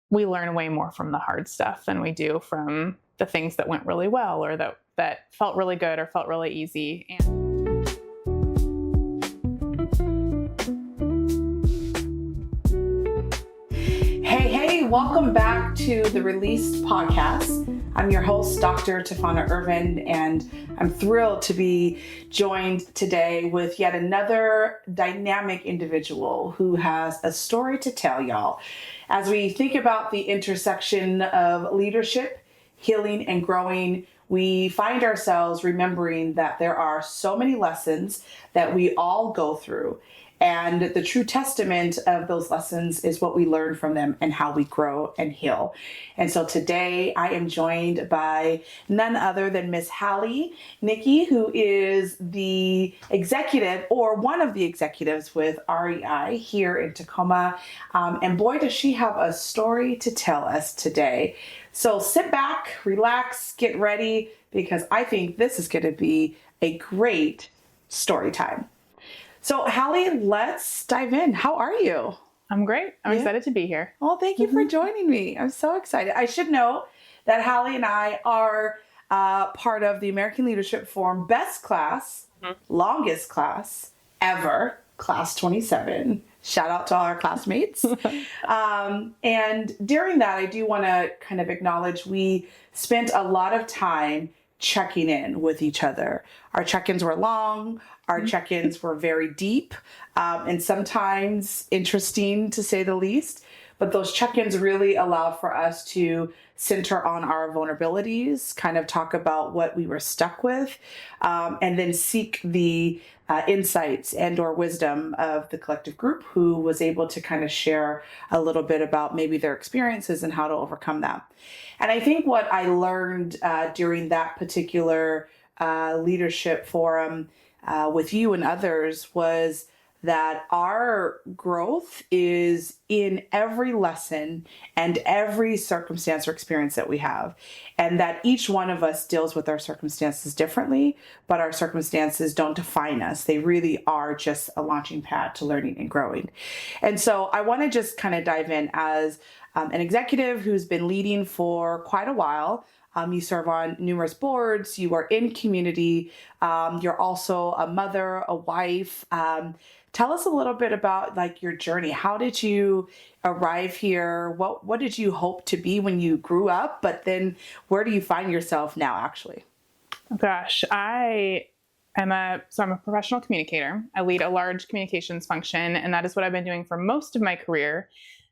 we learn way more from the hard stuff than we do from the things that went really well or that felt really good or felt really easy. Hey, welcome back to the Released podcast. I'm your host, Dr. Tafona Ervin, and I'm thrilled to be joined today with yet another dynamic individual who has a story to tell y'all. As we think about the intersection of leadership, healing, and growing, we find ourselves remembering that there are so many lessons that we all go through. And the true testament of those lessons is what we learn from them and how we grow and heal. And so today I am joined by none other than Miss Halley Knigge, who is the executive or one of the executives with REI here in Tacoma. And boy, does she have a story to tell us today. So sit back, relax, get ready, because I think this is going to be a great story time. So Halley, let's dive in. How are you? I'm great. I'm excited to be here. Well, thank you for joining me. I'm so excited. I should note that Halley and I are part of the American Leadership Forum Best Class, longest class ever, Class 27. Shout out to all our classmates. And during that, I do want to kind of acknowledge we spent a lot of time checking in with each other. Our check-ins were long. Our check-ins were very deep and sometimes interesting, to say the least. But those check-ins really allowed for us to center on our vulnerabilities, kind of talk about what we were stuck with, and then seek the insights and or wisdom of the collective group who was able to kind of share a little bit about maybe their experiences and how to overcome that. And I think what I learned during that particular leadership forum with you and others was that our growth is in every lesson and every circumstance or experience that we have. And that each one of us deals with our circumstances differently, but our circumstances don't define us. They really are just a launching pad to learning and growing. And so I want to just kind of dive in as an executive who's been leading for quite a while. You serve on numerous boards, you are in community, you're also a mother, a wife. Tell us a little bit about like your journey. How did you arrive here? What did you hope to be when you grew up? But then where do you find yourself now, actually? Gosh, I'm a professional communicator. I lead a large communications function, and that is what I've been doing for most of my career.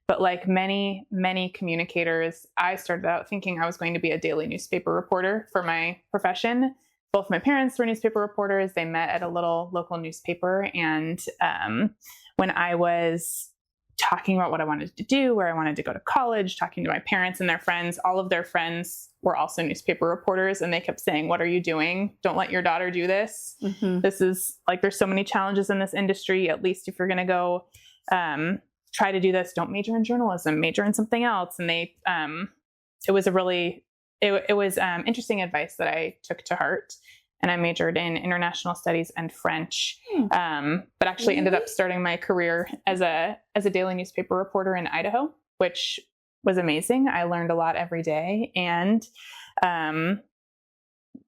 But like many, many communicators, I started out thinking I was going to be a daily newspaper reporter for my profession. Both my parents were newspaper reporters. They met at a little local newspaper. And when I was talking about what I wanted to do, where I wanted to go to college, talking to my parents and their friends, all of their friends were also newspaper reporters. And they kept saying, "What are you doing? Don't let your daughter do this. This is like, there's so many challenges in this industry. At least if you're going to go try to do this, don't major in journalism, major in something else." And they, it was interesting advice that I took to heart. And I majored in international studies and French, but actually ended up starting my career as a daily newspaper reporter in Idaho, which was amazing. I learned a lot every day. And,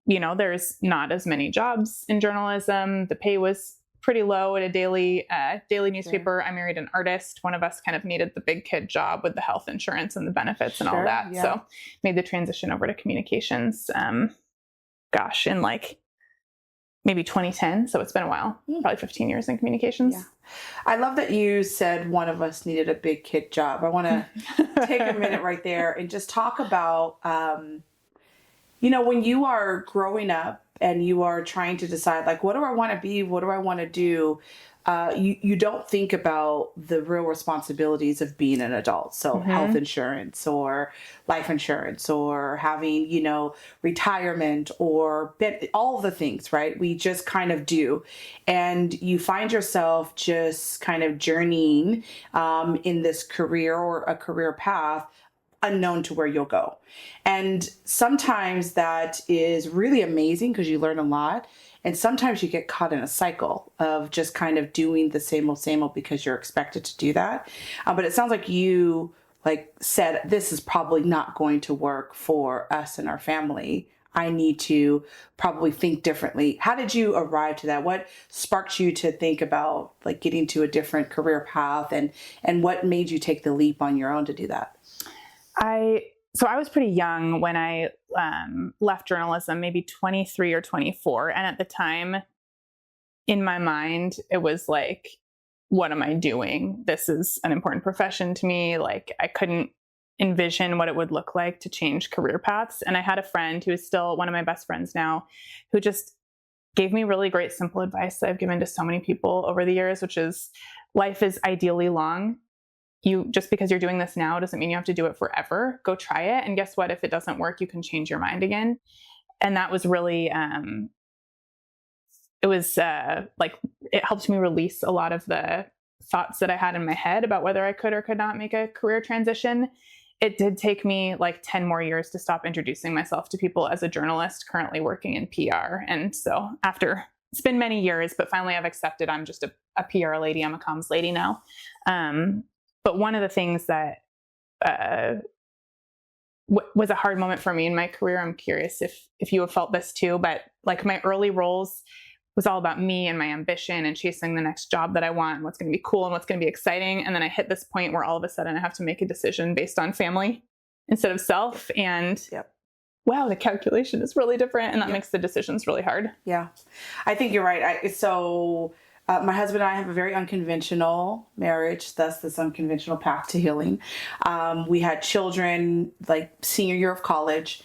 there's not as many jobs in journalism. The pay was pretty low at a daily newspaper. I married an artist. One of us kind of needed the big kid job with the health insurance and the benefits and all that. Yeah. So made the transition over to communications, in like maybe 2010. So it's been a while, probably 15 years in communications. Yeah. I love that you said one of us needed a big kid job. I want to take a minute right there and just talk about, when you are growing up and you are trying to decide, like, what do I want to be? What do I want to do? You don't think about the real responsibilities of being an adult. So health insurance or life insurance or having, retirement or all the things, right? We just kind of do. And you find yourself just kind of journeying in this career or a career path unknown to where you'll go. And sometimes that is really amazing because you learn a lot. And sometimes you get caught in a cycle of just kind of doing the same old because you're expected to do that. But it sounds like you like said, this is probably not going to work for us and our family. I need to probably think differently. How did you arrive to that? What sparked you to think about like getting to a different career path, and what made you take the leap on your own to do that? So I was pretty young when I left journalism, maybe 23 or 24. And at the time, in my mind, it was like, what am I doing? This is an important profession to me. Like, I couldn't envision what it would look like to change career paths. And I had a friend who is still one of my best friends now, who just gave me really great, simple advice that I've given to so many people over the years, which is life is ideally long. Just because you're doing this now doesn't mean you have to do it forever. Go try it. And guess what? If it doesn't work, you can change your mind again. And that was really, it helped me release a lot of the thoughts that I had in my head about whether I could or could not make a career transition. It did take me like 10 more years to stop introducing myself to people as a journalist currently working in PR. And so it's been many years, but finally I've accepted I'm just a PR lady. I'm a comms lady now. But one of the things that was a hard moment for me in my career, I'm curious if you have felt this too, but like my early roles was all about me and my ambition and chasing the next job that I want and what's going to be cool and what's going to be exciting. And then I hit this point where all of a sudden I have to make a decision based on family instead of self. And wow, the calculation is really different. And that makes the decisions really hard. Yeah, I think you're right. My husband and I have a very unconventional marriage, thus this unconventional path to healing. We had children like senior year of college,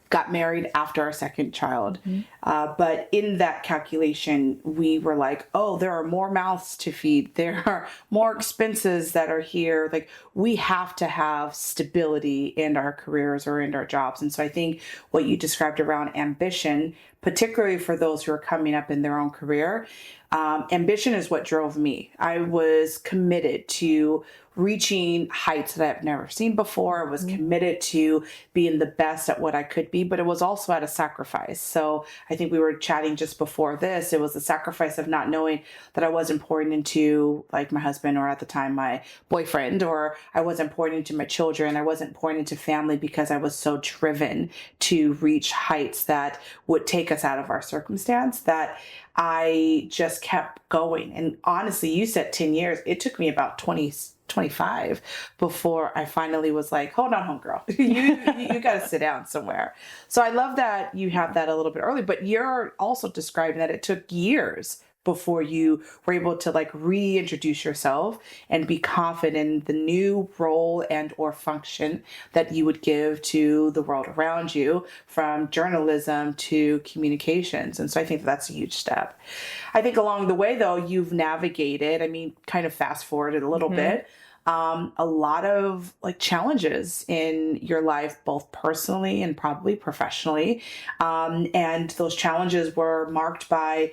got married after our second child. But in that calculation, we were like, oh, there are more mouths to feed. There are more expenses that are here. Like, we have to have stability in our careers or in our jobs. And so I think what you described around ambition, particularly for those who are coming up in their own career, ambition is what drove me. I was committed to reaching heights that I've never seen before. I was committed to being the best at what I could be, but it was also at a sacrifice. So I think we were chatting just before this. It was a sacrifice of not knowing that I wasn't pouring into like my husband, or at the time my boyfriend, or I wasn't pouring into my children. I wasn't pouring into family because I was so driven to reach heights that would take us out of our circumstance that I just kept going. And honestly, you said 10 years. It took me about 25 before I finally was like, hold on, homegirl, you got to sit down somewhere. So I love that you have that a little bit early, but you're also describing that it took years before you were able to like reintroduce yourself and be confident in the new role and or function that you would give to the world around you, from journalism to communications. And so I think that's a huge step. I think along the way though, you've navigated, kind of fast forwarded a little bit, a lot of like challenges in your life, both personally and probably professionally. And those challenges were marked by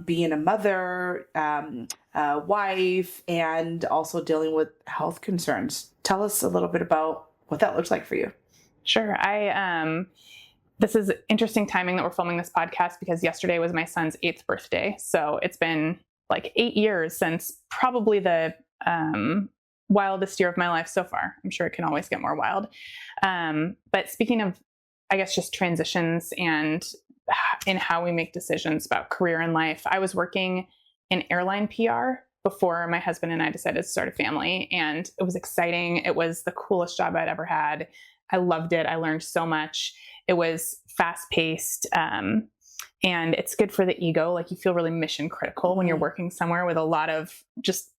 being a mother, a wife, and also dealing with health concerns. Tell us a little bit about what that looks like for you. Sure. This is interesting timing that we're filming this podcast because yesterday was my son's 8th birthday. So it's been like 8 years since probably the wildest year of my life so far. I'm sure it can always get more wild. But speaking of, I guess, just transitions and in how we make decisions about career and life, I was working in airline PR before my husband and I decided to start a family. And it was exciting. It was the coolest job I'd ever had. I loved it. I learned so much. It was fast paced. And it's good for the ego. Like, you feel really mission critical when you're working somewhere with a lot of just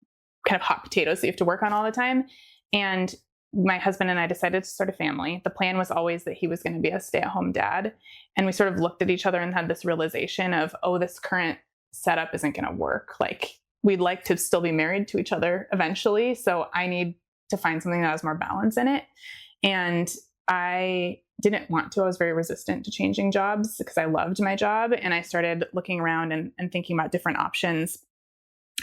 kind of hot potatoes that you have to work on all the time. And my husband and I decided to start a family. The plan was always that he was going to be a stay-at-home dad. And we sort of looked at each other and had this realization of, oh, this current setup isn't going to work. Like, we'd like to still be married to each other eventually. So I need to find something that has more balance in it. And I didn't want to. I was very resistant to changing jobs because I loved my job. And I started looking around and thinking about different options.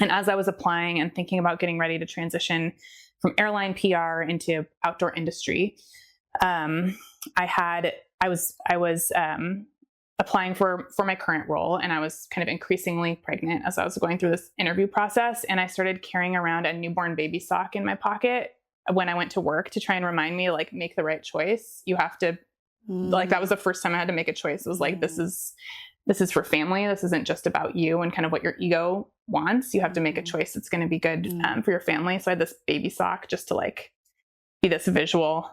And as I was applying and thinking about getting ready to transition from airline PR into outdoor industry, I was applying for my current role, and I was kind of increasingly pregnant as I was going through this interview process. And I started carrying around a newborn baby sock in my pocket when I went to work to try and remind me, like, make the right choice. You have to, like, that was the first time I had to make a choice. It was like, this is for family. This isn't just about you and kind of what your ego wants. You have to make a choice that's going to be good for your family. So I had this baby sock just to like be this visual,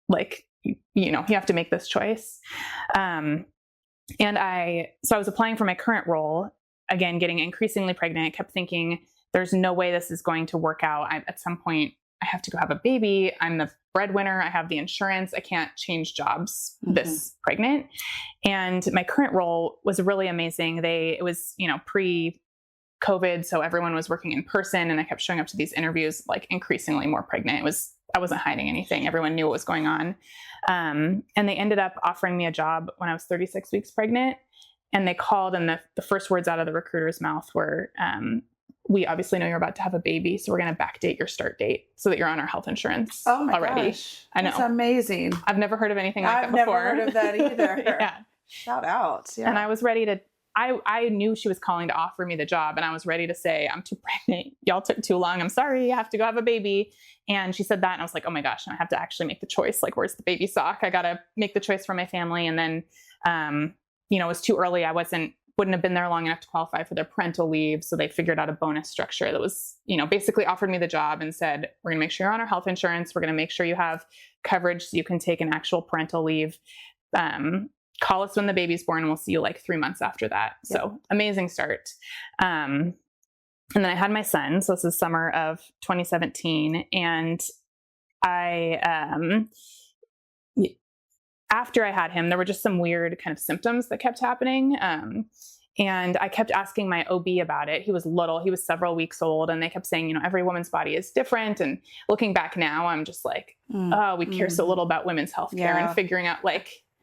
like, you have to make this choice. So I was applying for my current role, again, getting increasingly pregnant. I kept thinking, there's no way this is going to work out. At some point, I have to go have a baby. I'm the breadwinner. I have the insurance. I can't change jobs this pregnant. And my current role was really amazing. It was, pre-COVID, so everyone was working in person, and I kept showing up to these interviews like increasingly more pregnant. I wasn't hiding anything. Everyone knew what was going on. And they ended up offering me a job when I was 36 weeks pregnant. And they called, and the first words out of the recruiter's mouth were, we obviously know you're about to have a baby, so we're going to backdate your start date so that you're on our health insurance already. Gosh. I know. That's amazing. I've never heard of anything like that before. I've never heard of that either. Yeah. Shout out. Yeah. And I was ready to, I knew she was calling to offer me the job, and I was ready to say, I'm too pregnant. Y'all took too long. I'm sorry. I have to go have a baby. And she said that, and I was like, oh my gosh, and I have to actually make the choice. Like, where's the baby sock? I got to make the choice for my family. And then, it was too early. I wouldn't have been there long enough to qualify for their parental leave. So they figured out a bonus structure that was, basically offered me the job and said, we're going to make sure you're on our health insurance. We're going to make sure you have coverage so you can take an actual parental leave. Call us when the baby's born, and we'll see you like 3 months after that. Yep. So amazing start. And then I had my son. So this is summer of 2017. And after I had him, there were just some weird kind of symptoms that kept happening. And I kept asking my OB about it. He was little, he was several weeks old, and they kept saying, every woman's body is different. And looking back now, I'm just like, we care so little about women's healthcare and figuring out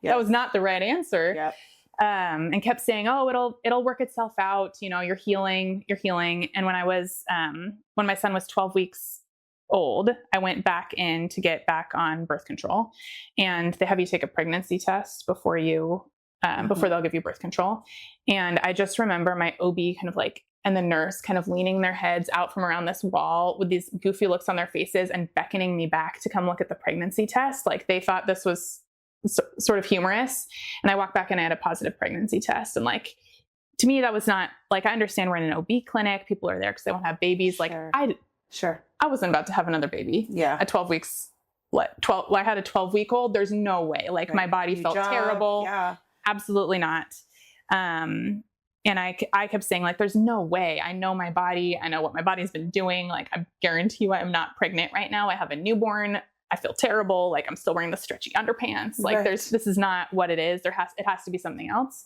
that was not the right answer. Yep. And kept saying, it'll work itself out. You're healing. And when when my son was 12 weeks old, I went back in to get back on birth control, and they have you take a pregnancy test before they'll give you birth control. And I just remember my OB kind of and the nurse kind of leaning their heads out from around this wall with these goofy looks on their faces and beckoning me back to come look at the pregnancy test. Like, they thought this was sort of humorous. And I walked back and I had a positive pregnancy test. And to me, that was not I understand we're in an OB clinic. People are there because they won't have babies. Sure. I wasn't about to have another baby. Yeah. At 12 weeks, I had a 12-week-old. There's no way. My body felt terrible. Yeah. Absolutely not. And I kept saying, there's no way. I know my body. I know what my body's been doing. I guarantee you I'm not pregnant right now. I have a newborn. I feel terrible. I'm still wearing the stretchy underpants. Right. This is not what it is. It has to be something else.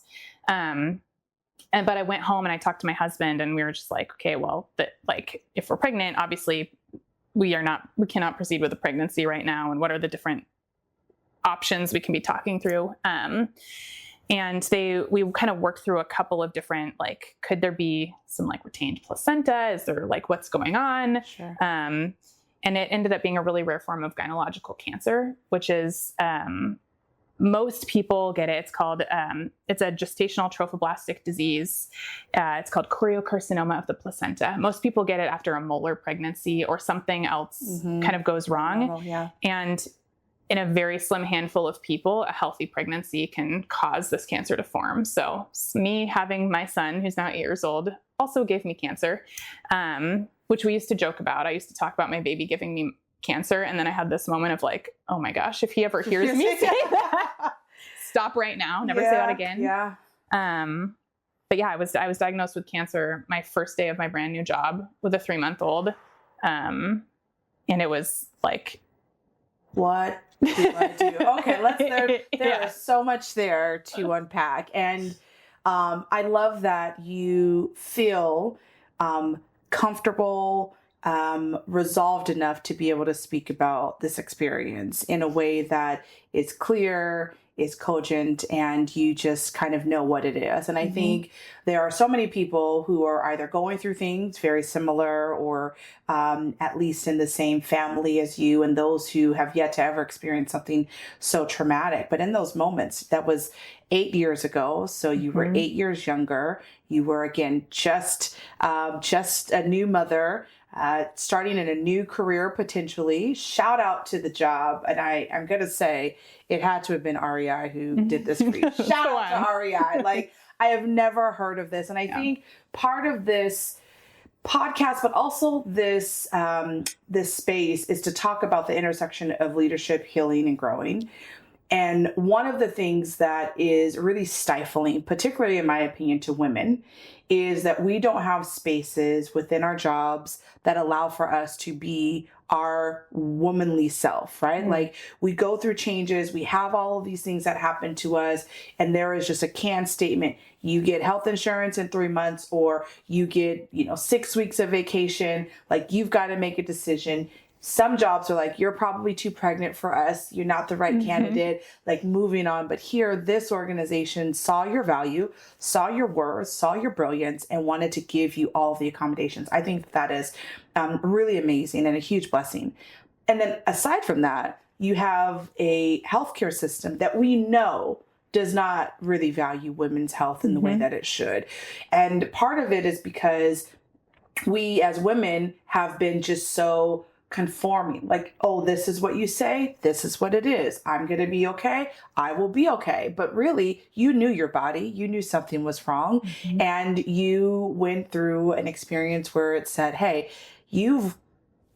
But I went home and I talked to my husband, and we were just like, okay, well, if we're pregnant, obviously we cannot proceed with the pregnancy right now. And what are the different options we can be talking through? And we kind of worked through a couple of different, could there be some retained placenta? Is there what's going on? Sure. And it ended up being a really rare form of gynecological cancer, which is, most people get it. It's called, it's a gestational trophoblastic disease. It's called choriocarcinoma of the placenta. Most people get it after a molar pregnancy or something else kind of goes wrong. Oh, yeah. And in a very slim handful of people, a healthy pregnancy can cause this cancer to form. So me having my son, who's now 8 years old, also gave me cancer, which we used to joke about. I used to talk about my baby giving me cancer. And then I had this moment of oh my gosh, if he ever hears me say that, stop right now. Never say that again. Yeah. But yeah, I was diagnosed with cancer my first day of my brand new job with a 3-month-old. And it was what do I do? Okay, there is so much there to unpack. And I love that you feel comfortable, resolved enough to be able to speak about this experience in a way that is clear, is cogent, and you just kind of know what it is. And I think there are so many people who are either going through things very similar or at least in the same family as you, and those who have yet to ever experience something so traumatic. But in those moments, that was 8 years ago. So you were 8 years younger. You were, again, just a new mother. starting in a new career potentially. Shout out to the job. And I'm going to say it had to have been REI who did this for you. Shout out to REI. Like, I have never heard of this. And I think part of this podcast, but also this this space is to talk about the intersection of leadership, healing, and growing. And one of the things that is really stifling, particularly in my opinion, to women, is that we don't have spaces within our jobs that allow for us to be our womanly self, right? Mm-hmm. Like, we go through changes, we have all of these things that happen to us, and there is just a canned statement. You get health insurance in 3 months, or you get, 6 weeks of vacation. Like, you've got to make a decision. Some jobs are like, you're probably too pregnant for us. You're not the right candidate, like, moving on. But here, this organization saw your value, saw your worth, saw your brilliance, and wanted to give you all the accommodations. I think that is really amazing and a huge blessing. And then aside from that, you have a healthcare system that we know does not really value women's health in the way that it should. And part of it is because we as women have been just so conforming, like, oh, this is what you say, this is what it is, I'm going to be okay, I will be okay. But really, you knew your body, you knew something was wrong, and you went through an experience where it said, hey, you've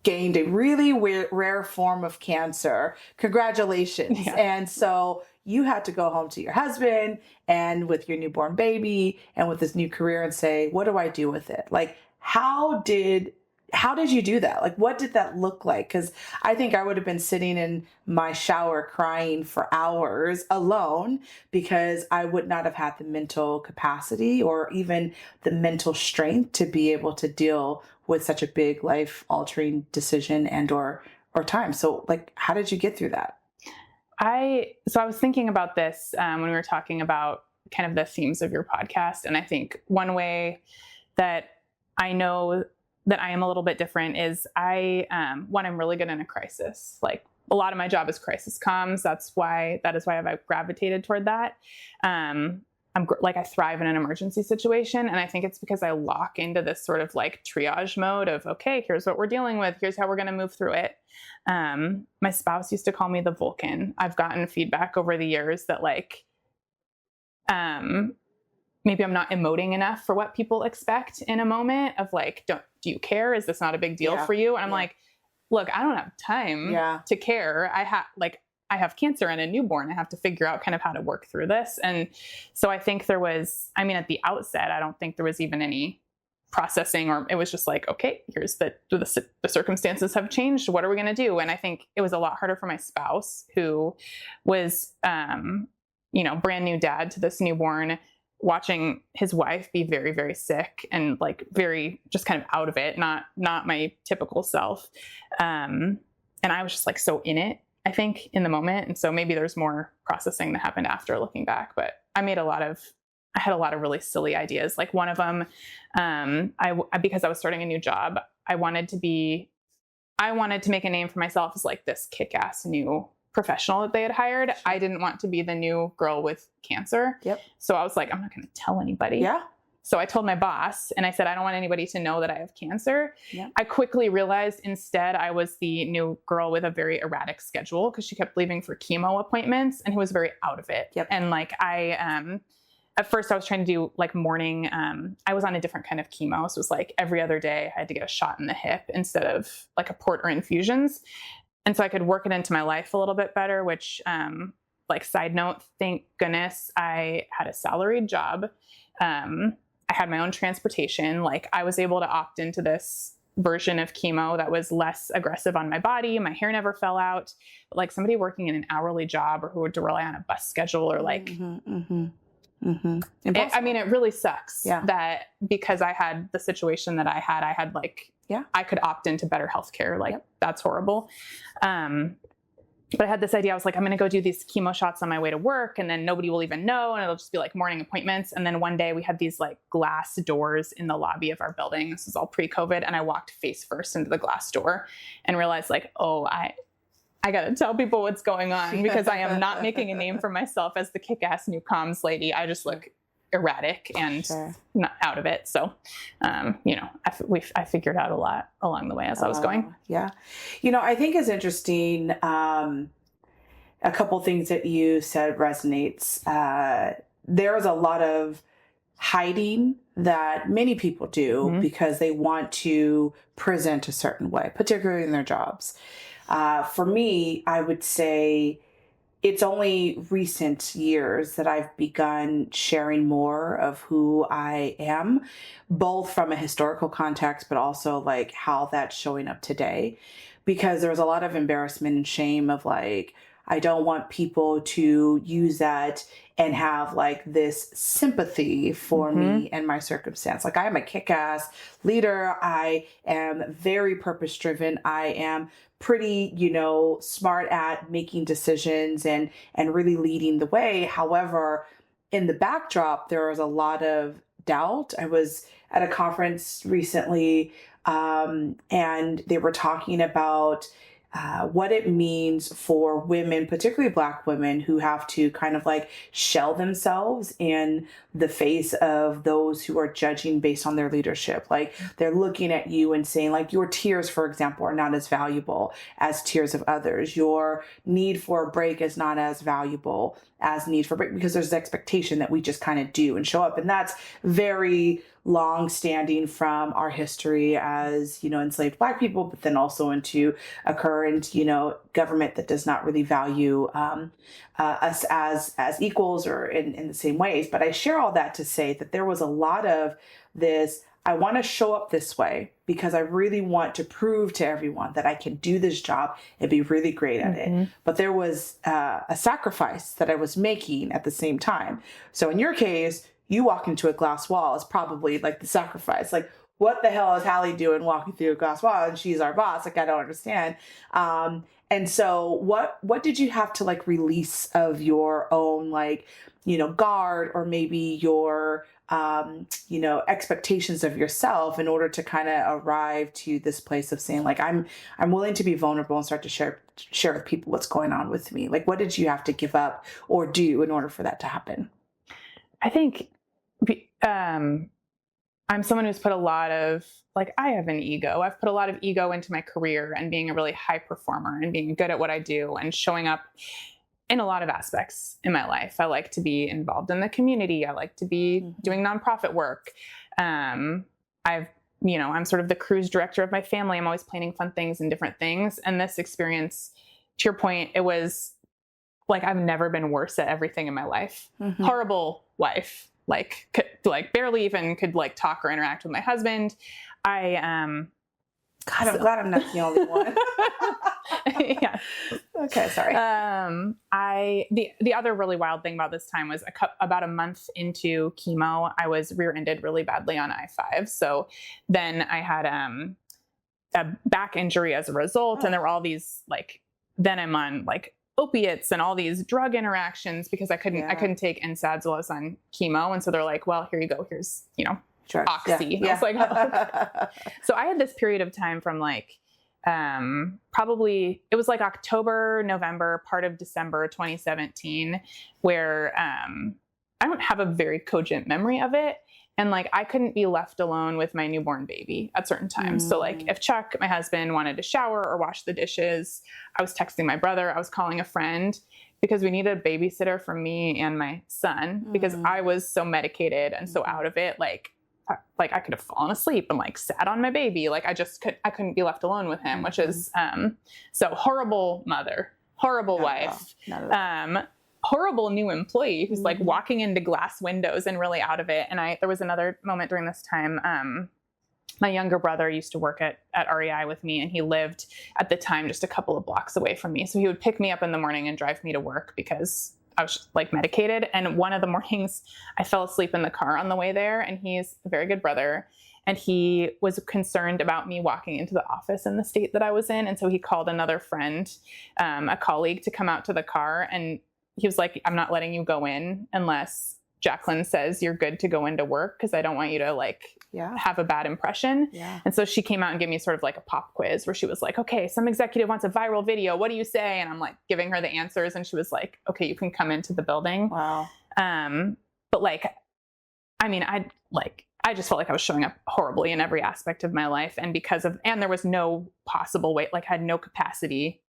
gained a really rare form of cancer, congratulations. And so you had to go home to your husband and with your newborn baby and with this new career and say, what do I do with it? Like, how did you do that? Like, what did that look like? Because I think I would have been sitting in my shower crying for hours alone, because I would not have had the mental capacity or even the mental strength to be able to deal with such a big life altering decision and or time. So, like, how did you get through that? I was thinking about this when we were talking about kind of the themes of your podcast. And I think one way that I know that I am a little bit different is I'm really good in a crisis. Like, a lot of my job is crisis comms. That is why I've gravitated toward that. I thrive in an emergency situation. And I think it's because I lock into this sort of like triage mode of, okay, here's what we're dealing with. Here's how we're going to move through it. My spouse used to call me the Vulcan. I've gotten feedback over the years that maybe I'm not emoting enough for what people expect in a moment of like, do you care? Is this not a big deal for you? And I'm like, look, I don't have time to care. I have cancer and a newborn. I have to figure out kind of how to work through this. And so I think at the outset, I don't think there was even any processing, or it was just like, okay, here's the circumstances have changed. What are we going to do? And I think it was a lot harder for my spouse, who was, brand new dad to this newborn, watching his wife be very, very sick and like very just kind of out of it, not my typical self. And I was just like so in it, I think, in the moment. And so maybe there's more processing that happened after, looking back. But I had a lot of really silly ideas. Like, one of them, because I was starting a new job, I wanted to make a name for myself as like this kick-ass new professional that they had hired. Sure. I didn't want to be the new girl with cancer. Yep. So I was like, I'm not going to tell anybody. Yeah. So I told my boss, and I said, I don't want anybody to know that I have cancer. Yep. I quickly realized instead I was the new girl with a very erratic schedule, because she kept leaving for chemo appointments and who was very out of it. Yep. And like, at first I was trying to do like morning, I was on a different kind of chemo. So it was like every other day I had to get a shot in the hip instead of like a port or infusions. And so I could work it into my life a little bit better, which, side note, thank goodness I had a salaried job. I had my own transportation. Like, I was able to opt into this version of chemo that was less aggressive on my body. My hair never fell out. But like, somebody working in an hourly job, or who would rely on a bus schedule, or like, it really sucks that because I had the situation that I had like, I could opt into better healthcare. Like, that's horrible. But I had this idea. I was like, I'm going to go do these chemo shots on my way to work, and then nobody will even know. And it'll just be like morning appointments. And then one day we had these like glass doors in the lobby of our building. This is all pre-COVID. And I walked face first into the glass door and realized like, oh, I got to tell people what's going on, because I am not making a name for myself as the kick-ass new comms lady. I just look erratic and Sure. not out of it. So, I figured out a lot along the way as I was going. Yeah. I think it's interesting. A couple things that you said resonates. There's a lot of hiding that many people do because they want to present a certain way, particularly in their jobs. For me, I would say it's only recent years that I've begun sharing more of who I am, both from a historical context, but also like how that's showing up today. Because there was a lot of embarrassment and shame of like, I don't want people to use that and have like this sympathy for me and my circumstance. Like I am a kick-ass leader. I am very purpose-driven. I am pretty, smart at making decisions and really leading the way. However, in the backdrop, there was a lot of doubt. I was at a conference recently, and they were talking about what it means for women, particularly Black women, who have to kind of like shell themselves in the face of those who are judging based on their leadership. Like they're looking at you and saying like your tears, for example, are not as valuable as tears of others. Your need for a break is not as valuable as need for a break, because there's an expectation that we just kind of do and show up. And that's very long standing from our history as, enslaved Black people, but then also into a current, government that does not really value us as equals or in the same ways. But I share all that to say that there was a lot of this, I want to show up this way because I really want to prove to everyone that I can do this job and be really great at it. But there was a sacrifice that I was making at the same time. So in your case, you walk into a glass wall is probably like the sacrifice. Like, what the hell is Halley doing walking through a glass wall? And she's our boss. Like, I don't understand. And so what did you have to like release of your own, like, guard, or maybe your, expectations of yourself in order to kind of arrive to this place of saying like, I'm willing to be vulnerable and start to share with people what's going on with me. Like, what did you have to give up or do in order for that to happen? I think I'm someone who's put a lot of, like, I have an ego. I've put a lot of ego into my career and being a really high performer and being good at what I do and showing up in a lot of aspects in my life. I like to be involved in the community. I like to be doing nonprofit work. I'm sort of the cruise director of my family. I'm always planning fun things and different things. And this experience, to your point, it was like, I've never been worse at everything in my life. Horrible wife, barely even could like talk or interact with my husband. I'm glad I'm not the only one. Yeah. Okay. Sorry. The other really wild thing about this time was about a month into chemo, I was rear-ended really badly on I-5. So then I had a back injury as a result. And there were all these then I'm on opiates and all these drug interactions because I couldn't take NSAIDs while I was on chemo. And so they're like, well, here you go. Here's, Drugs. Oxy. Yeah. I was like, oh. So I had this period of time from probably it was October, November, part of December 2017, where I don't have a very cogent memory of it. And I couldn't be left alone with my newborn baby at certain times. So if Chuck, my husband, wanted to shower or wash the dishes, I was texting my brother, I was calling a friend, because we needed a babysitter for me and my son, because I was so medicated and so out of it. I could have fallen asleep and sat on my baby. I couldn't be left alone with him, which is, so horrible mother, horrible wife, horrible new employee who's walking into glass windows and really out of it. And there was another moment during this time. My younger brother used to work at REI with me, and he lived at the time just a couple of blocks away from me. So he would pick me up in the morning and drive me to work because I was medicated. And one of the mornings I fell asleep in the car on the way there, and he's a very good brother. And he was concerned about me walking into the office in the state that I was in. And so he called another friend, a colleague, to come out to the car. And he was like, I'm not letting you go in unless Jacqueline says you're good to go into work, because I don't want you to have a bad impression. Yeah. And so she came out and gave me sort of a pop quiz where she was like, okay, some executive wants a viral video. What do you say? And I'm giving her the answers. And she was like, okay, you can come into the building. Wow. But I mean, I just felt like I was showing up horribly in every aspect of my life. And and there was no possible way, like I had no capacity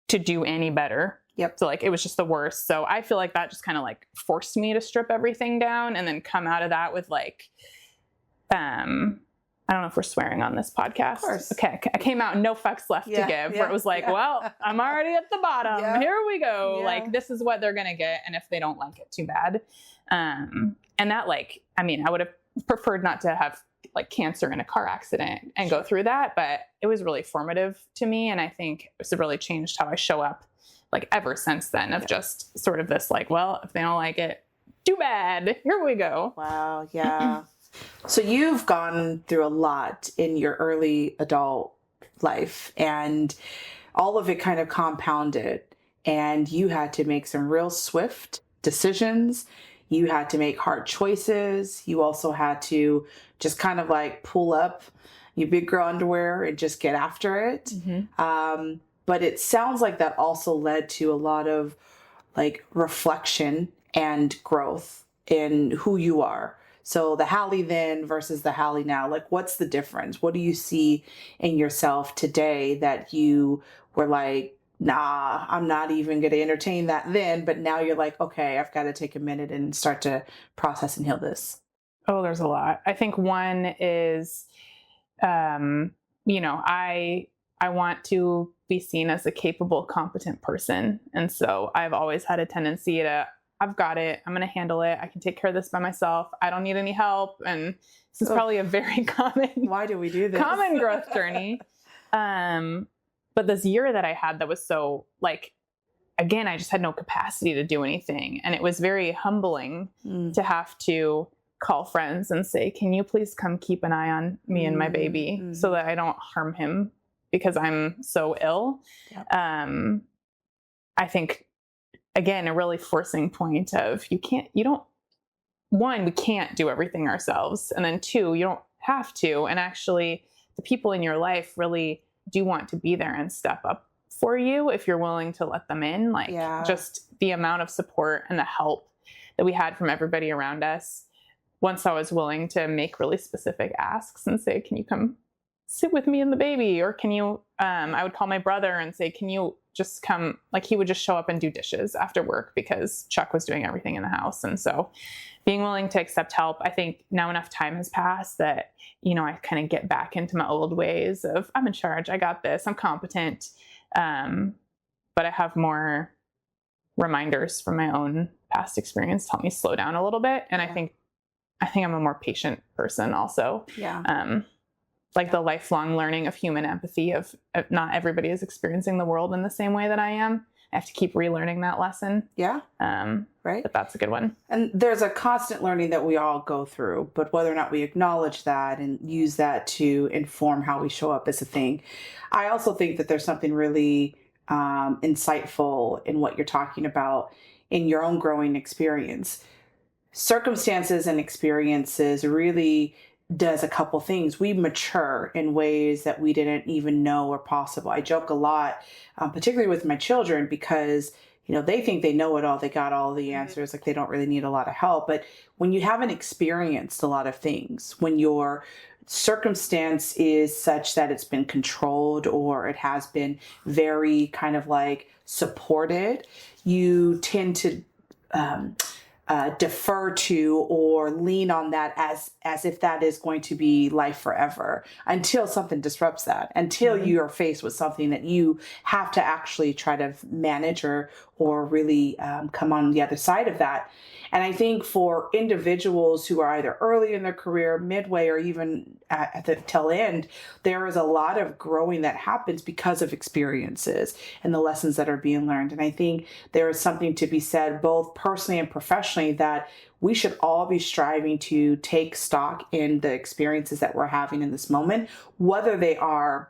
to do any better. Yep. So like, it was just the worst. So I feel like that just kind of like forced me to strip everything down and then come out of that with like, I don't know if we're swearing on this podcast. Of course. Okay. I came out no fucks left to give, where it was like, well, I'm already at the bottom. Yeah. Here we go. Yeah. Like, this is what they're going to get. And if they don't like it, too bad. And that, like, I mean, I would have preferred not to have like cancer in a car accident and go through that, but it was really formative to me. And I think it's really changed how I show up like ever since then, of just sort of this like, well, if they don't like it, too bad. Here we go. Wow. Yeah. So you've gone through a lot in your early adult life, and all of it kind of compounded, and you had to make some real swift decisions. You had to make hard choices. You also had to just kind of like pull up your big girl underwear and just get after it. Mm-hmm. But it sounds like that also led to a lot of like reflection and growth in who you are. So the Halley then versus the Halley now, like what's the difference? What do you see in yourself today that you were like, nah, I'm not even going to entertain that then, but now you're like, okay, I've got to take a minute and start to process and heal this? Oh, there's a lot. I think one is, I want to be seen as a capable, competent person. And so I've always had a tendency to, I've got it. I'm going to handle it. I can take care of this by myself. I don't need any help. And this is probably a very Why do we do this? common growth journey. But this year that I had that was so like, again, I just had no capacity to do anything. And it was very humbling to have to call friends and say, can you please come keep an eye on me and my baby so that I don't harm him because I'm so ill. Yep. I think, again, a really forcing point of we can't do everything ourselves. And then two, you don't have to. And actually the people in your life really do want to be there and step up for you if you're willing to let them in. Like just the amount of support and the help that we had from everybody around us. Once I was willing to make really specific asks and say, can you come sit with me and the baby? Or can you, I would call my brother and say, can you just come? Like he would just show up and do dishes after work because Chuck was doing everything in the house. And so being willing to accept help, I think now enough time has passed that, I kind of get back into my old ways of I'm in charge. I got this. I'm competent. But I have more reminders from my own past experience to help me slow down a little bit. And I think I'm a more patient person also. Yeah. The lifelong learning of human empathy of not everybody is experiencing the world in the same way that I am. I have to keep relearning that lesson. Yeah. Right. But that's a good one. And there's a constant learning that we all go through, but whether or not we acknowledge that and use that to inform how we show up is a thing. I also think that there's something really insightful in what you're talking about in your own growing experience. Circumstances and experiences really does a couple things. We mature in ways that we didn't even know were possible. I joke a lot, particularly with my children, because they think they know it all. They got all the answers. Like they don't really need a lot of help. But when you haven't experienced a lot of things, when your circumstance is such that it's been controlled or it has been very kind of like supported, you tend to defer to or lean on that as if that is going to be life forever until something disrupts that, until you are faced with something that you have to actually try to manage or really come on the other side of that. And I think for individuals who are either early in their career, midway, or even at the tail end, there is a lot of growing that happens because of experiences and the lessons that are being learned. And I think there is something to be said, both personally and professionally, that we should all be striving to take stock in the experiences that we're having in this moment, whether they are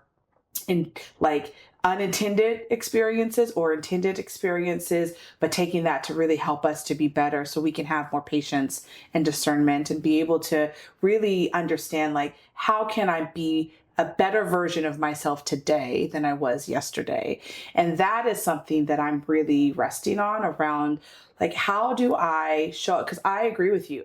in like unintended experiences or intended experiences, but taking that to really help us to be better so we can have more patience and discernment and be able to really understand, like, how can I be a better version of myself today than I was yesterday? And that is something that I'm really resting on around, like, how do I show up? Because I agree with you.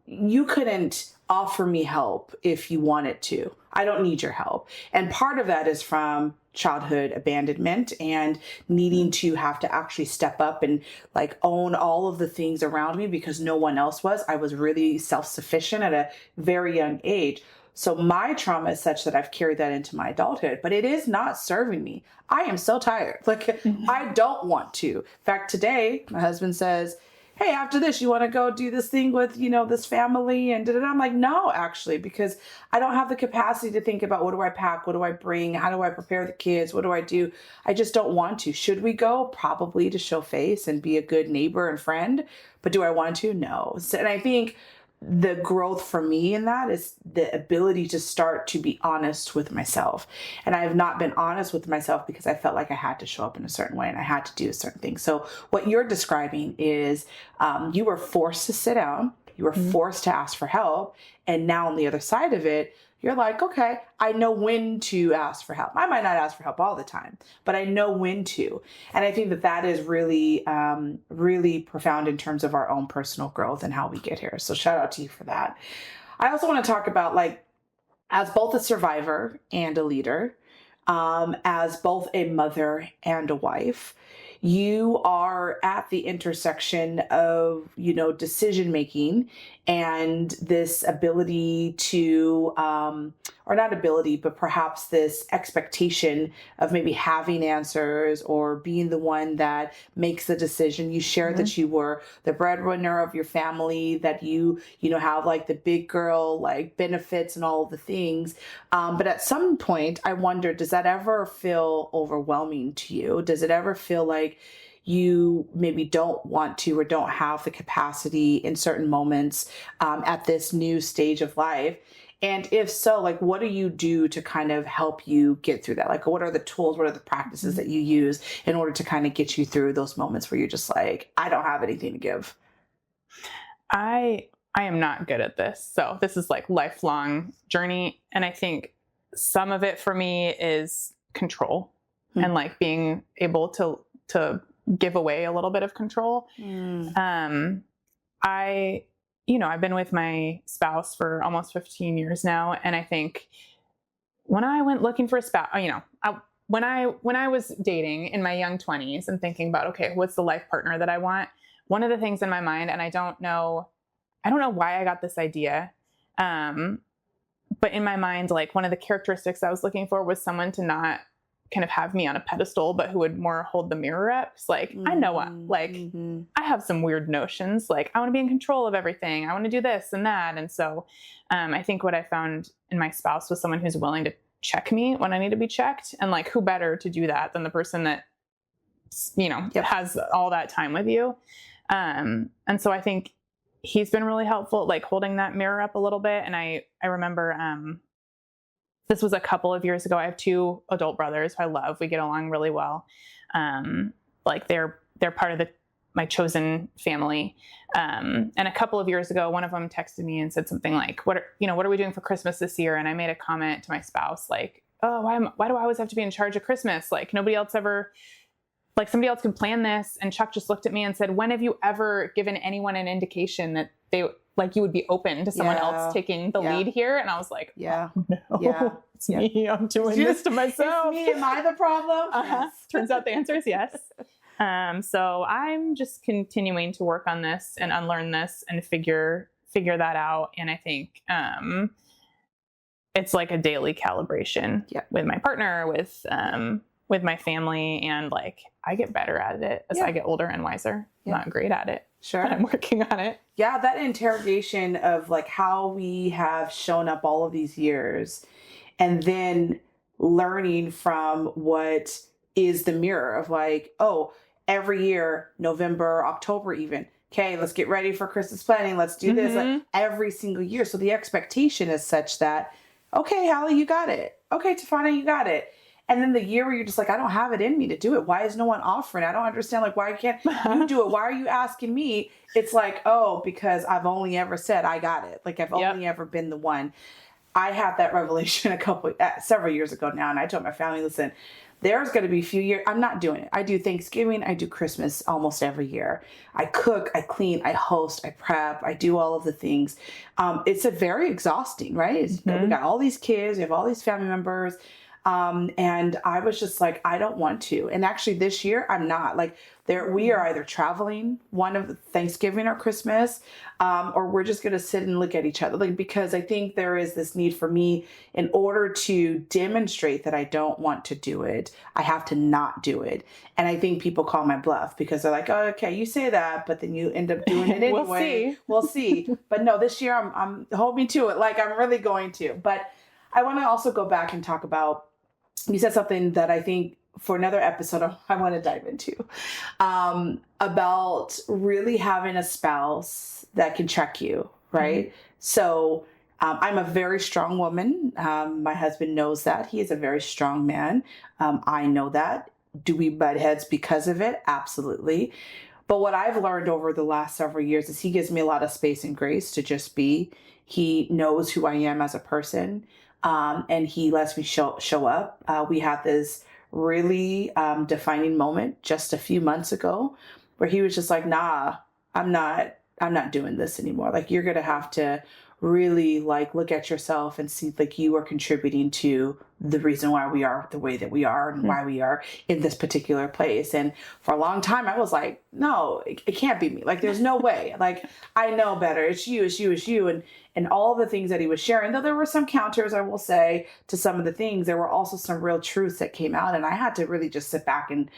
you couldn't offer me help if you wanted to. I don't need your help. And part of that is from childhood abandonment and needing to have to actually step up and like own all of the things around me because no one else was. I was really self-sufficient at a very young age. So my trauma is such that I've carried that into my adulthood, but it is not serving me. I am so tired. Like, I don't want to. In fact, today my husband says, hey, after this, you want to go do this thing with, this family and I'm like, no, actually, because I don't have the capacity to think about what do I pack? What do I bring? How do I prepare the kids? What do I do? I just don't want to. Should we go? Probably to show face and be a good neighbor and friend. But do I want to? No. And I think the growth for me in that is the ability to start to be honest with myself. And I have not been honest with myself because I felt like I had to show up in a certain way and I had to do a certain thing. So what you're describing is you were forced to sit down, you were forced to ask for help. And now on the other side of it, you're like, okay, I know when to ask for help. I might not ask for help all the time, but I know when to. And I think that that is really, really profound in terms of our own personal growth and how we get here. So shout out to you for that. I also want to talk about, like, as both a survivor and a leader, as both a mother and a wife, you are at the intersection of, decision making and this ability to, or not ability, but perhaps this expectation of maybe having answers or being the one that makes the decision. You shared that you were the breadwinner of your family, that you have like the big girl, like benefits and all of the things. But at some point I wonder, does that ever feel overwhelming to you? Does it ever feel like you maybe don't want to or don't have the capacity in certain moments at this new stage of life? And if so, like, what do you do to kind of help you get through that? Like, what are the tools, what are the practices that you use in order to kind of get you through those moments where you're just like, I don't have anything to give? I am not good at this. So this is like lifelong journey. And I think some of it for me is control and like being able to give away a little bit of control. I've been with my spouse for almost 15 years now. And I think when I went looking for a spouse, when I was dating in my young 20s and thinking about, okay, what's the life partner that I want? One of the things in my mind, and I don't know why I got this idea. But in my mind, like, one of the characteristics I was looking for was someone to not kind of have me on a pedestal, but who would more hold the mirror up. It's like, I know what, like, I have some weird notions. Like, I want to be in control of everything. I want to do this and that. And so I think what I found in my spouse was someone who's willing to check me when I need to be checked. And like, who better to do that than the person that, has all that time with you. And so I think he's been really helpful, like holding that mirror up a little bit. And I remember, this was a couple of years ago. I have two adult brothers who I love. We get along really well. Like they're part of my chosen family. And a couple of years ago, one of them texted me and said something like, what are we doing for Christmas this year? And I made a comment to my spouse, like, oh, why do I always have to be in charge of Christmas? Like, nobody else ever, like, somebody else can plan this. And Chuck just looked at me and said, when have you ever given anyone an indication that they, like, you would be open to someone else taking the lead here? And I was like, no, it's me. I'm doing this to myself. It's me. Am I the problem? Yes. Turns out the answer is yes. So I'm just continuing to work on this and unlearn this and figure that out. And I think it's like a daily calibration with my partner, with my family, and like, I get better at it as I get older and wiser. I'm not great at it. Sure. But I'm working on it. Yeah, that interrogation of like how we have shown up all of these years and then learning from what is the mirror of like, oh, every year, November, October even, okay, let's get ready for Christmas planning. Let's do this like, every single year. So the expectation is such that, okay, Halley, you got it. Okay, Tafona, you got it. And then the year where you're just like, I don't have it in me to do it. Why is no one offering? I don't understand. Like, why can't you do it? Why are you asking me? It's like, oh, because I've only ever said I got it. Like, I've only ever been the one. I had that revelation several years ago now. And I told my family, listen, there's going to be a few years I'm not doing it. I do Thanksgiving, I do Christmas almost every year. I cook, I clean, I host, I prep, I do all of the things. It's a very exhausting, right? We got all these kids, we have all these family members. And I was just like, I don't want to. And actually this year I'm not. Like we are either traveling one of Thanksgiving or Christmas, or we're just going to sit and look at each other. Like, because I think there is this need for me, in order to demonstrate that I don't want to do it, I have to not do it. And I think people call my bluff because they're like, oh, okay, you say that, but then you end up doing it anyway. We'll see. But no, this year I'm hold me to it. Like I'm really going to. But I want to also go back and talk about, you said something that I think for another episode I want to dive into, about really having a spouse that can check you, right? Mm-hmm. So I'm a very strong woman. My husband knows that. He is a very strong man. I know that. Do we butt heads because of it? Absolutely. But what I've learned over the last several years is he gives me a lot of space and grace to just be. He knows who I am as a person. And he lets me show up. We had this really defining moment just a few months ago where he was just like, nah, I'm not doing this anymore. Like, you're going to have to really like look at yourself and see like you are contributing to the reason why we are the way that we are and why we are in this particular place. And for a long time I was like, no, it can't be me. Like, there's no way. Like, I know better. It's you, it's you, it's you. And all the things that he was sharing, though there were some counters, I will say, to some of the things, there were also some real truths that came out. And I had to really just sit back and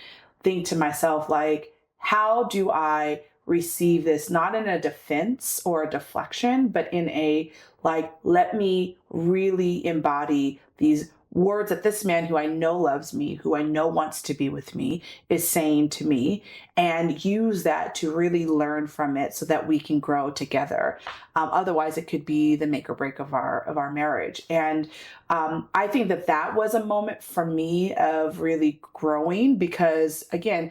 think to myself, like, how do I receive this, not in a defense or a deflection, but in a, like, let me really embody these words that this man who I know loves me, who I know wants to be with me, is saying to me, and use that to really learn from it so that we can grow together. Otherwise it could be the make or break of our marriage. And I think that was a moment for me of really growing, because again,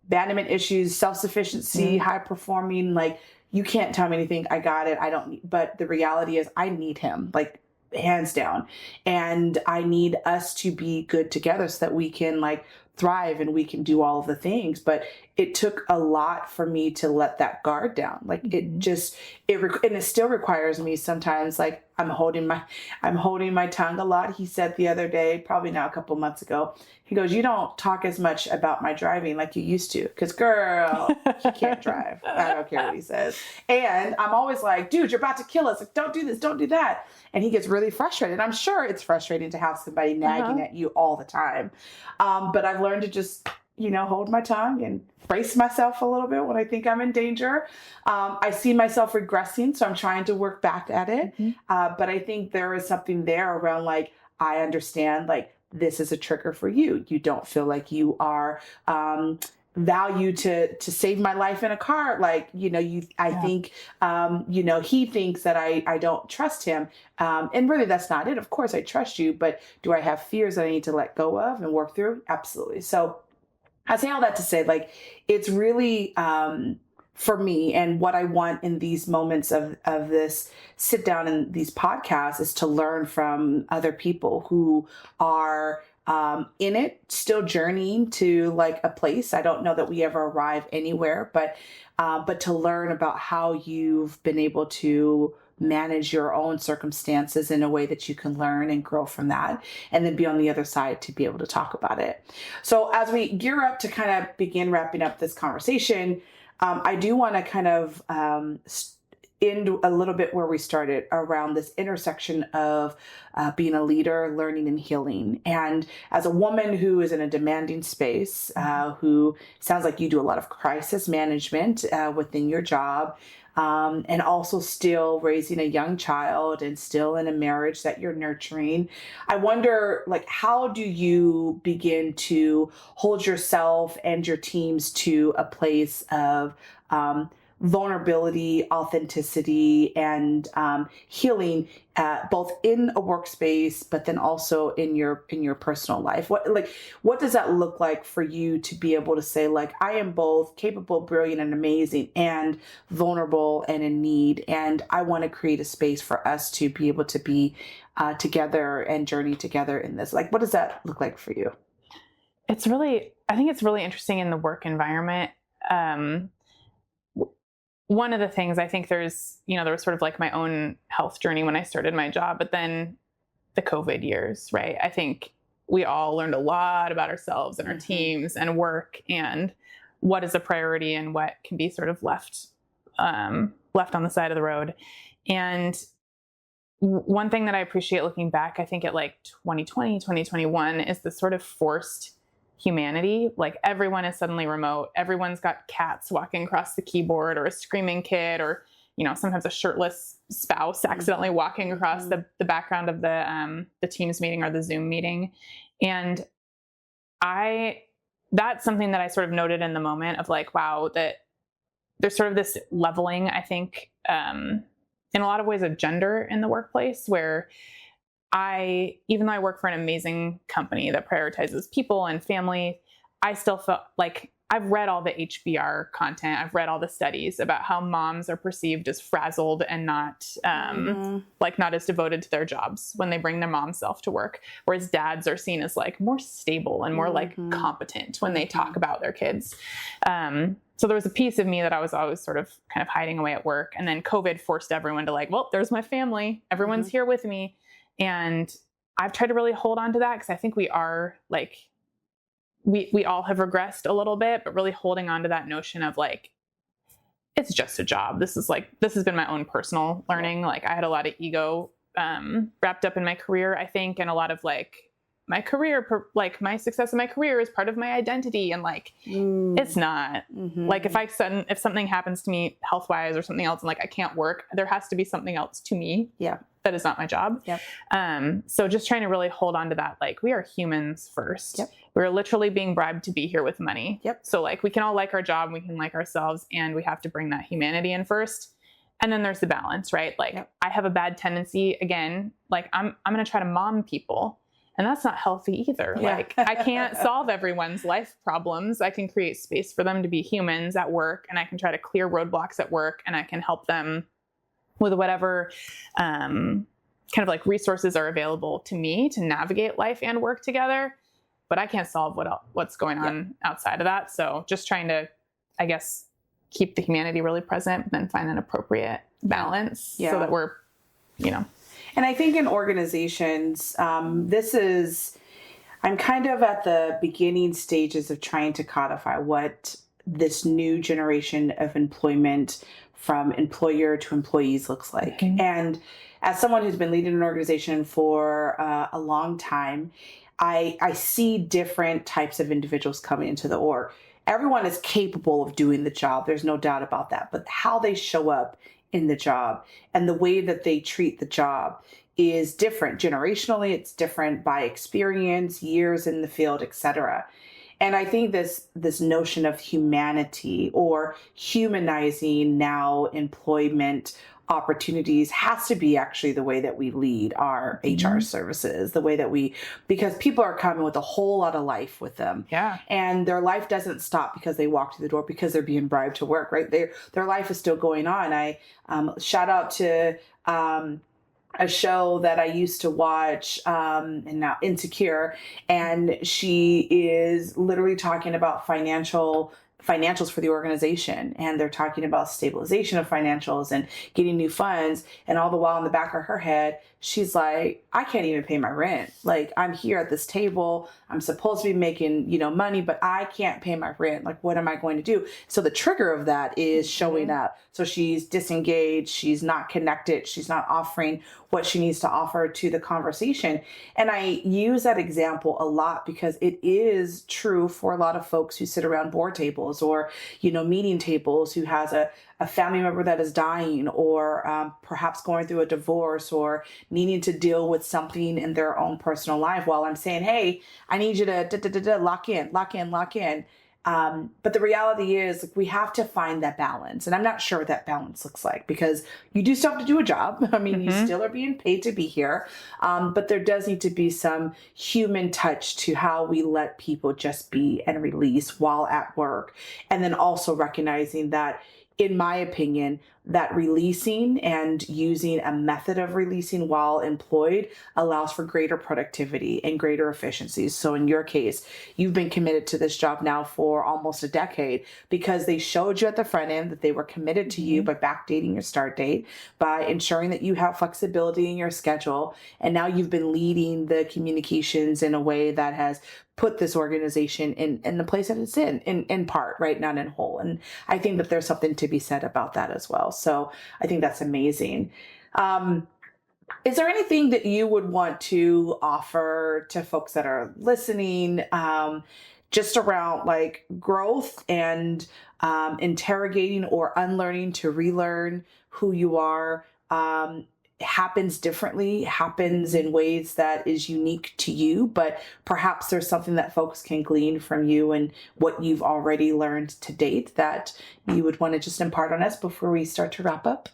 abandonment issues, self-sufficiency, high performing, like, you can't tell me anything. I got it. I don't need, but the reality is I need him, like, hands down. And I need us to be good together so that we can like thrive and we can do all of the things. But it took a lot for me to let that guard down. Like, it just, and it still requires me sometimes, like, I'm holding my tongue a lot. He said the other day, probably now a couple months ago, he goes, you don't talk as much about my driving like you used to. Cause girl, he can't drive. I don't care what he says. And I'm always like, dude, you're about to kill us. Like, don't do this, don't do that. And he gets really frustrated. I'm sure it's frustrating to have somebody nagging at you all the time. But I've learned to just, hold my tongue and brace myself a little bit when I think I'm in danger. I see myself regressing, so I'm trying to work back at it. But I think there is something there around, like, I understand, like, this is a trigger for you. You don't feel like you are value to save my life in a car. Like, I think, he thinks that I don't trust him. And really that's not it. Of course I trust you, but do I have fears that I need to let go of and work through? Absolutely. So I say all that to say, like, it's really, for me, and what I want in these moments of this sit down in these podcasts is to learn from other people who are in it, still journeying to like a place. I don't know that we ever arrive anywhere, but to learn about how you've been able to manage your own circumstances in a way that you can learn and grow from that, and then be on the other side to be able to talk about it. So as we gear up to kind of begin wrapping up this conversation, I do want to kind of end a little bit where we started, around this intersection of being a leader, learning, and healing. And as a woman who is in a demanding space, who sounds like you do a lot of crisis management within your job, and also still raising a young child and still in a marriage that you're nurturing, I wonder, like, how do you begin to hold yourself and your teams to a place of vulnerability, authenticity, and healing, both in a workspace, but then also in your personal life? What does that look like for you to be able to say, like, I am both capable, brilliant, and amazing, and vulnerable and in need, and I want to create a space for us to be able to be together and journey together in this? Like, what does that look like for you? I think it's really interesting in the work environment. One of the things I think there was sort of like my own health journey when I started my job, but then the COVID years, right? I think we all learned a lot about ourselves and our teams and work and what is a priority and what can be sort of left on the side of the road. And one thing that I appreciate looking back, I think at like 2020, 2021, is the sort of forced humanity. Like everyone is suddenly remote. Everyone's got cats walking across the keyboard, or a screaming kid, or sometimes a shirtless spouse accidentally walking across the background of the Teams meeting or the Zoom meeting. And that's something that I sort of noted in the moment of like, wow, that there's sort of this leveling, I think, in a lot of ways of gender in the workplace, where even though I work for an amazing company that prioritizes people and family, I still felt like I've read all the HBR content. I've read all the studies about how moms are perceived as frazzled and not not as devoted to their jobs when they bring their mom self to work, whereas dads are seen as like more stable and more like competent when they talk about their kids. So there was a piece of me that I was always sort of kind of hiding away at work, and then COVID forced everyone to like, well, there's my family. Everyone's here with me, and I've tried to really hold on to that because I think we are like. We all have regressed a little bit, but really holding on to that notion of like, it's just a job. This has been my own personal learning. Like I had a lot of ego wrapped up in my career, I think, and a lot of like my career, like my success in my career is part of my identity. And like, it's not. Like if something happens to me health-wise or something else and like I can't work, there has to be something else to me. Yeah. That is not my job. Yep. So just trying to really hold on to that. Like we are humans first. Yep. We're literally being bribed to be here with money. Yep. So like we can all like our job, we can like ourselves, and we have to bring that humanity in first. And then there's the balance, right? Like I have a bad tendency, again, like I'm going to try to mom people, and that's not healthy either. Yeah. Like I can't solve everyone's life problems. I can create space for them to be humans at work, and I can try to clear roadblocks at work, and I can help them with whatever kind of like resources are available to me to navigate life and work together. But I can't solve what's going on outside of that. So just trying to, I guess, keep the humanity really present, but then find an appropriate balance so that we're, And I think in organizations, I'm kind of at the beginning stages of trying to codify what this new generation of employment from employer to employees looks like. And as someone who's been leading an organization for a long time, I see different types of individuals coming into the org. Everyone is capable of doing the job. There's no doubt about that. But how they show up in the job and the way that they treat the job is different. Generationally, it's different by experience, years in the field, etc. And I think this notion of humanity or humanizing now employment opportunities has to be actually the way that we lead our HR services, the way that because people are coming with a whole lot of life with them. Yeah. And their life doesn't stop because they walk through the door because they're being bribed to work, right? Their life is still going on. I shout out to a show that I used to watch, and now Insecure, and she is literally talking about financials for the organization, and they're talking about stabilization of financials and getting new funds, and all the while in the back of her head she's like, I can't even pay my rent. Like, I'm here at this table, I'm supposed to be making money, but I can't pay my rent. Like, what am I going to do? So the trigger of that is showing up. So she's disengaged, she's not connected, she's not offering what she needs to offer to the conversation. And I use that example a lot because it is true for a lot of folks who sit around board tables or meeting tables, who has a family member that is dying, or perhaps going through a divorce, or needing to deal with something in their own personal life, while I'm saying, hey, I need you to lock in. But the reality is, like, we have to find that balance. And I'm not sure what that balance looks like, because you do still have to do a job. I mean, you still are being paid to be here. But there does need to be some human touch to how we let people just be and release while at work. And then also recognizing that in my opinion, that releasing and using a method of releasing while employed allows for greater productivity and greater efficiencies. So in your case, you've been committed to this job now for almost a decade because they showed you at the front end that they were committed to you by backdating your start date, by ensuring that you have flexibility in your schedule. And now you've been leading the communications in a way that has put this organization in the place that it's in part, right? Not in whole. And I think that there's something to be said about that as well. So I think that's amazing. Is there anything that you would want to offer to folks that are listening, just around like growth and interrogating or unlearning to relearn who you are? Happens differently, happens in ways that is unique to you, but perhaps there's something that folks can glean from you and what you've already learned to date that you would want to just impart on us before we start to wrap up.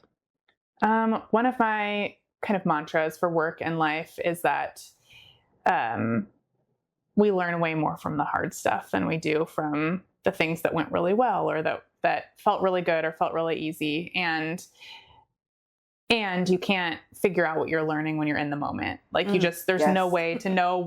One of my kind of mantras for work and life is that we learn way more from the hard stuff than we do from the things that went really well or that felt really good or felt really easy. And you can't figure out what you're learning when you're in the moment. Like there's no way to know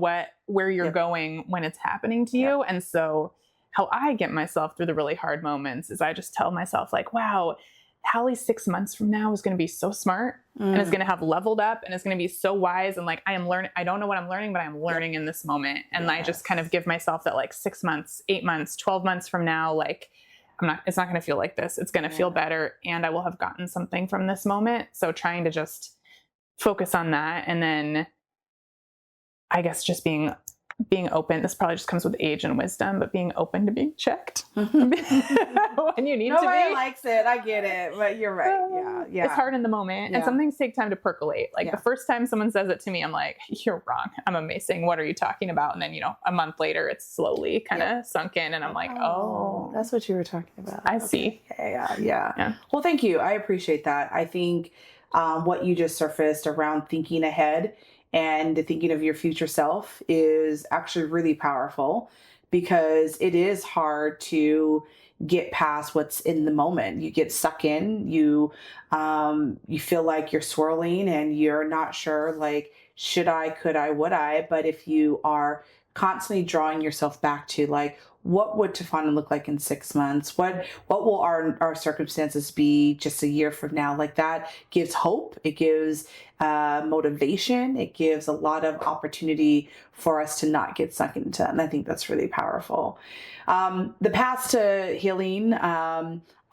where you're going when it's happening to you. And so how I get myself through the really hard moments is I just tell myself like, wow, Halley 6 months from now is going to be so smart and is going to have leveled up and is going to be so wise. And like, I am learning, I don't know what I'm learning, but I'm learning in this moment. And I just kind of give myself that like 6 months, 8 months, 12 months from now, like, it's not going to feel like this. It's going to feel better. And I will have gotten something from this moment. So trying to just focus on that. And then I guess just being open. This probably just comes with age and wisdom, but being open to being checked when you need to be. Nobody likes it. I get it, but you're right. Yeah. It's hard in the moment. And some things take time to percolate. Like the first time someone says it to me, I'm like, you're wrong. I'm amazing. What are you talking about? And then, a month later, it's slowly kind of sunk in. And I'm like, oh, that's what you were talking about. I see. Yeah. Well, thank you. I appreciate that. I think what you just surfaced around thinking ahead and thinking of your future self is actually really powerful because it is hard to get past what's in the moment. You get stuck in, you feel like you're swirling and you're not sure, like, should I, could I, would I? But if you are constantly drawing yourself back to like, what would Tafona look like in 6 months? What will our circumstances be just a year from now? Like that gives hope. It gives motivation. It gives a lot of opportunity for us to not get sunk into. And I think that's really powerful. The paths to healing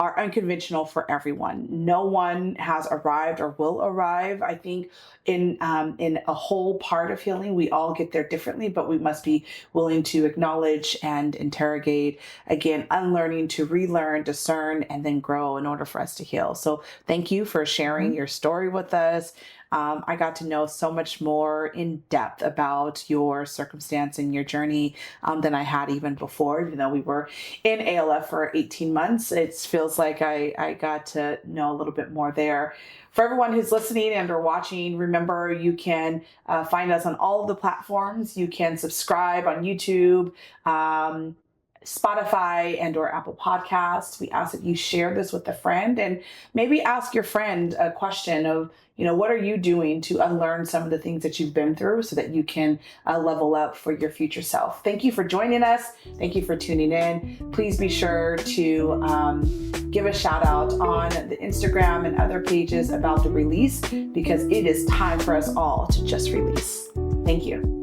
are unconventional for everyone. No one has arrived or will arrive. I think in a whole part of healing, we all get there differently, but we must be willing to acknowledge and interrogate, again, unlearning to relearn, discern, and then grow in order for us to heal. So thank you for sharing your story with us. I got to know so much more in depth about your circumstance and your journey than I had even before. We were in ALF for 18 months. It feels like I got to know a little bit more there. For everyone who's listening and or watching, remember you can find us on all of the platforms. You can subscribe on YouTube, Spotify and or Apple Podcasts. We ask that you share this with a friend and maybe ask your friend a question of, what are you doing to unlearn some of the things that you've been through so that you can level up for your future self. Thank you for joining us. Thank you for tuning in. Please be sure to give a shout out on the Instagram and other pages about the release because it is time for us all to just release. Thank you.